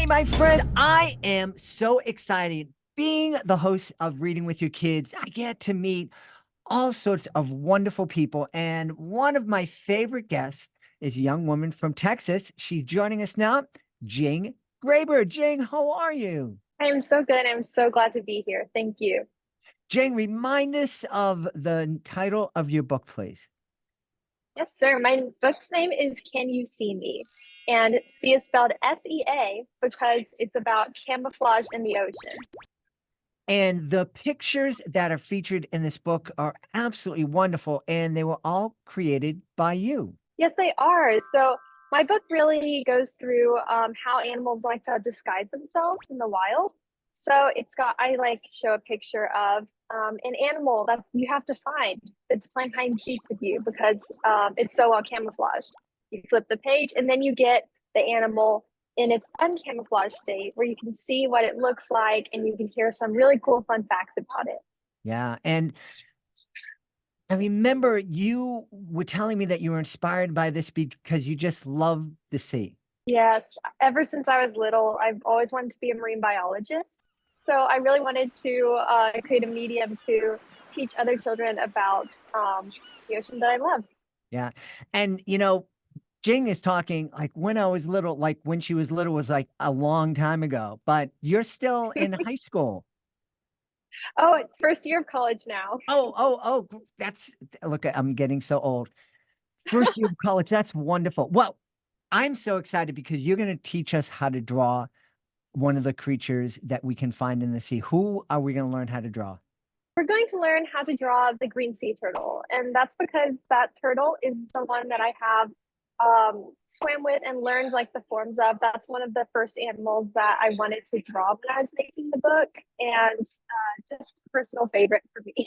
my friend. I am so excited. Being the host of Reading with Your Kids, I get to meet all sorts of wonderful people. And one of my favorite guests is a young woman from Texas. She's joining us now, Jing Graber. Jing, how are you? I am so good. I'm so glad to be here. Thank you. Jing, remind us of the title of your book, please. Yes, sir. My book's name is Can You See Me? And C is spelled SEA because it's about camouflage in the ocean. And the pictures that are featured in this book are absolutely wonderful, and they were all created by you. Yes, they are. So my book really goes through how animals like to disguise themselves in the wild. So I like show a picture of an animal that you have to find that's playing hide and seek with you because it's so well camouflaged. You flip the page and then you get the animal in its uncamouflaged state where you can see what it looks like and you can hear some really cool fun facts about it. Yeah. And I remember you were telling me that you were inspired by this because you just love the sea. Yes, ever since I was little, I've always wanted to be a marine biologist. So I really wanted to create a medium to teach other children about the ocean that I love. Yeah. And, Jing is talking like when I was little, like when she was little was like a long time ago, but you're still in high school. Oh, it's first year of college now. That's look, I'm getting so old. First year of college, that's wonderful. Well, I'm so excited because you're going to teach us how to draw one of the creatures that we can find in the sea. Who are we going to learn how to draw? We're going to learn how to draw the green sea turtle, and that's because that turtle is the one that I have swam with and learned like the forms of. That's one of the first animals that I wanted to draw when I was making the book, and just a personal favorite for me.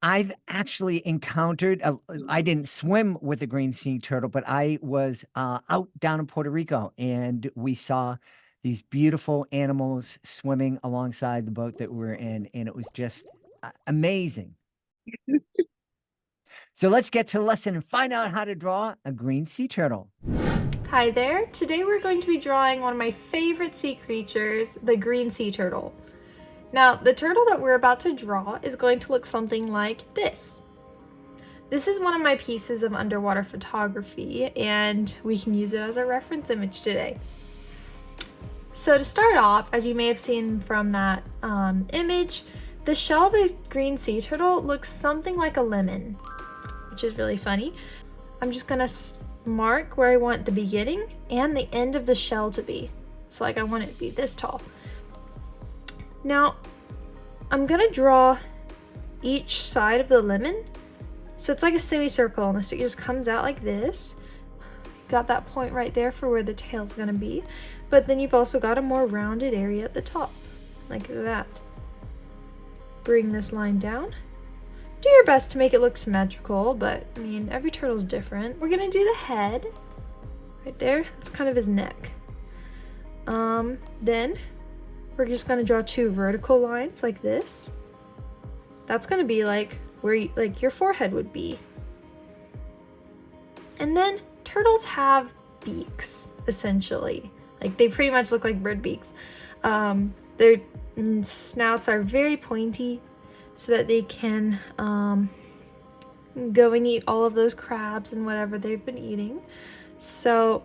I've actually encountered, I didn't swim with a green sea turtle, but I was out down in Puerto Rico and we saw these beautiful animals swimming alongside the boat that we were in. And it was just amazing. So let's get to the lesson and find out how to draw a green sea turtle. Hi there. Today we're going to be drawing one of my favorite sea creatures, the green sea turtle. Now, the turtle that we're about to draw is going to look something like this. This is one of my pieces of underwater photography, and we can use it as a reference image today. So to start off, as you may have seen from that image, the shell of a green sea turtle looks something like a lemon, which is really funny. I'm just gonna mark where I want the beginning and the end of the shell to be. So like I want it to be this tall. Now, I'm gonna draw each side of the lemon. So it's like a semicircle and the stick just comes out like this. Got that point right there for where the tail's gonna be. But then you've also got a more rounded area at the top, like that. Bring this line down. Do your best to make it look symmetrical, but I mean, every turtle's different. We're gonna do the head right there. That's kind of his neck. Then we're just gonna draw two vertical lines like this. That's gonna be like where your forehead would be. And then turtles have beaks, essentially. Like they pretty much look like bird beaks. Their snouts are very pointy so that they can go and eat all of those crabs and whatever they've been eating. So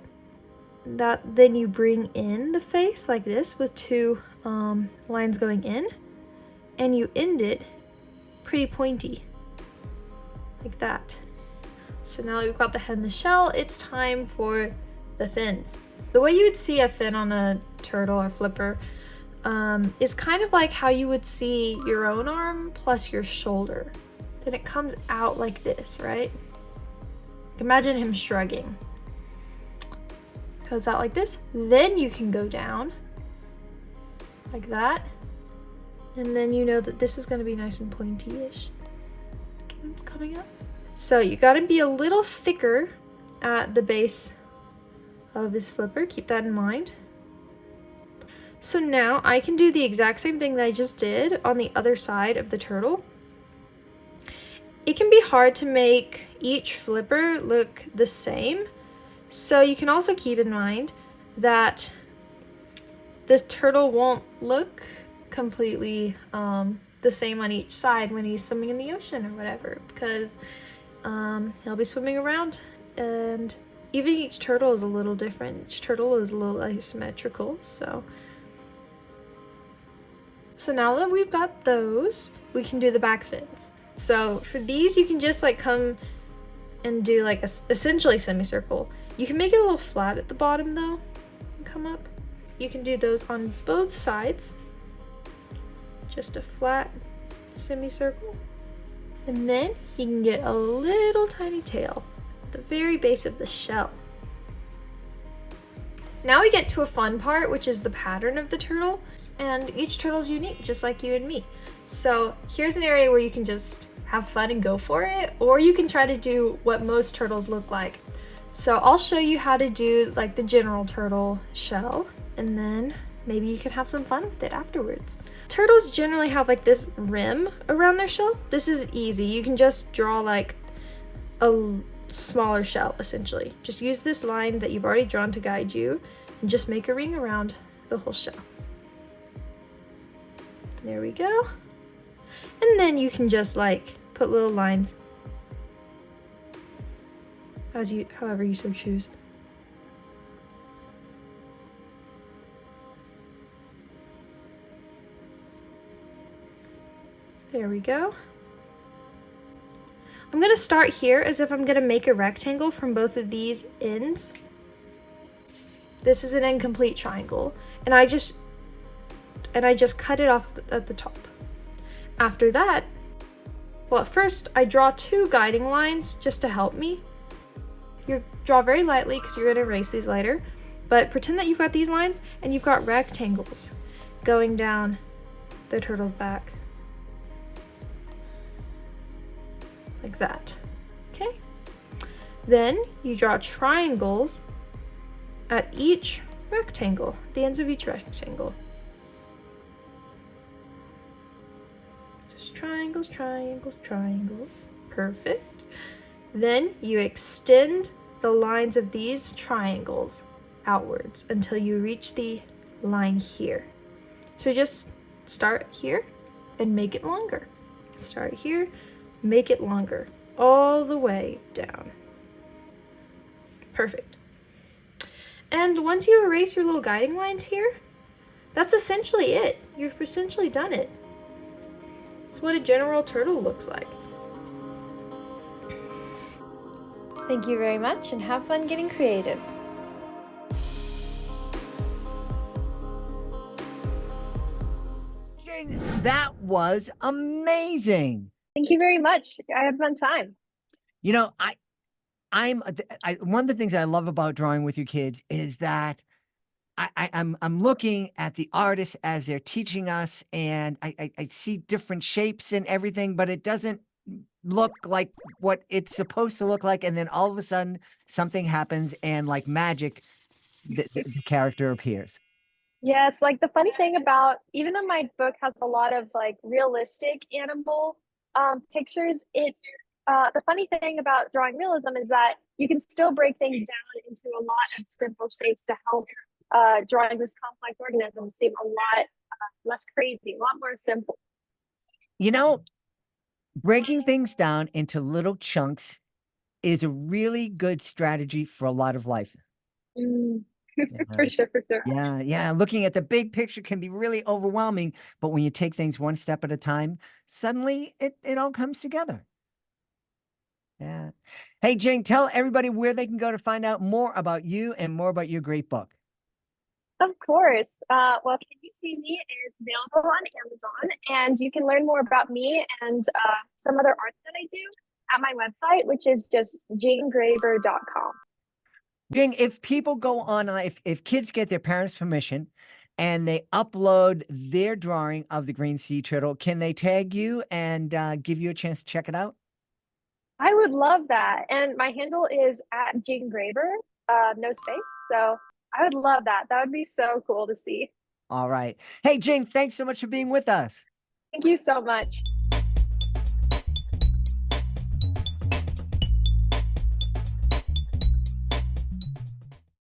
that then you bring in the face like this with two lines going in, and you end it pretty pointy like that. So now that we've got the head and the shell, it's time for the fins. The way you would see a fin on a turtle or flipper is kind of like how you would see your own arm plus your shoulder. Then it comes out like this, right? Imagine him shrugging. Goes out like this. Then you can go down like that. And then you know that this is going to be nice and pointy-ish. It's coming up. So you got to be a little thicker at the base of his flipper. Keep that in mind. So now I can do the exact same thing that I just did on the other side of the turtle. It can be hard to make each flipper look the same. So you can also keep in mind that this turtle won't look completely the same on each side when he's swimming in the ocean or whatever, because he'll be swimming around, and even each turtle is a little different. Each turtle is a little asymmetrical. So now that we've got those, we can do the back fins. So for these, you can just like come and do like essentially semicircle. You can make it a little flat at the bottom though and come up. You can do those on both sides. Just a flat semicircle. And then he can get a little tiny tail at the very base of the shell. Now we get to a fun part, which is the pattern of the turtle. And each turtle is unique, just like you and me. So here's an area where you can just have fun and go for it, or you can try to do what most turtles look like. So I'll show you how to do like the general turtle shell, and then maybe you can have some fun with it afterwards. Turtles generally have like this rim around their shell. This is easy. You can just draw like a smaller shell essentially. Just use this line that you've already drawn to guide you and just make a ring around the whole shell. There we go. And then you can just like put little lines however you so choose. There we go. I'm going to start here as if I'm going to make a rectangle from both of these ends. This is an incomplete triangle, and I just cut it off at the top. After that, well, at first I draw two guiding lines just to help me. You draw very lightly because you're going to erase these later, but pretend that you've got these lines and you've got rectangles going down the turtle's back. Like that. Okay? Then you draw triangles at each rectangle, the ends of each rectangle. Just triangles, triangles, triangles. Perfect. Then you extend the lines of these triangles outwards until you reach the line here. So just start here and make it longer. Start here, make it longer, all the way down. Perfect. And once you erase your little guiding lines here, that's essentially it. You've essentially done it. It's what a general turtle looks like. Thank you very much, and have fun getting creative. Jing, that was amazing. Thank you very much. I had a fun time. You know, one of the things I love about drawing with your kids is that I'm looking at the artists as they're teaching us, and I see different shapes and everything, but it doesn't look like what it's supposed to look like. And then all of a sudden something happens, and like magic, the character appears. Yes, like the funny thing about, even though my book has a lot of like realistic animal pictures, it's the funny thing about drawing realism is that you can still break things down into a lot of simple shapes to help drawing this complex organism seem a lot less crazy, a lot more simple. You know, breaking things down into little chunks is a really good strategy for a lot of life. For sure, for sure. Yeah. Looking at the big picture can be really overwhelming, but when you take things one step at a time, suddenly it all comes together. Yeah. Hey, Jing, tell everybody where they can go to find out more about you and more about your great book. Of course. Well, Can You See Me is available on Amazon, and you can learn more about me and some other art that I do at my website, which is just jinggraber.com. Jing, if people go on, if kids get their parents' permission and they upload their drawing of the green sea turtle, can they tag you and give you a chance to check it out? I would love that. And my handle is at Jing Graber, no space. So I would love that. That would be so cool to see. All right. Hey, Jing, thanks so much for being with us. Thank you so much.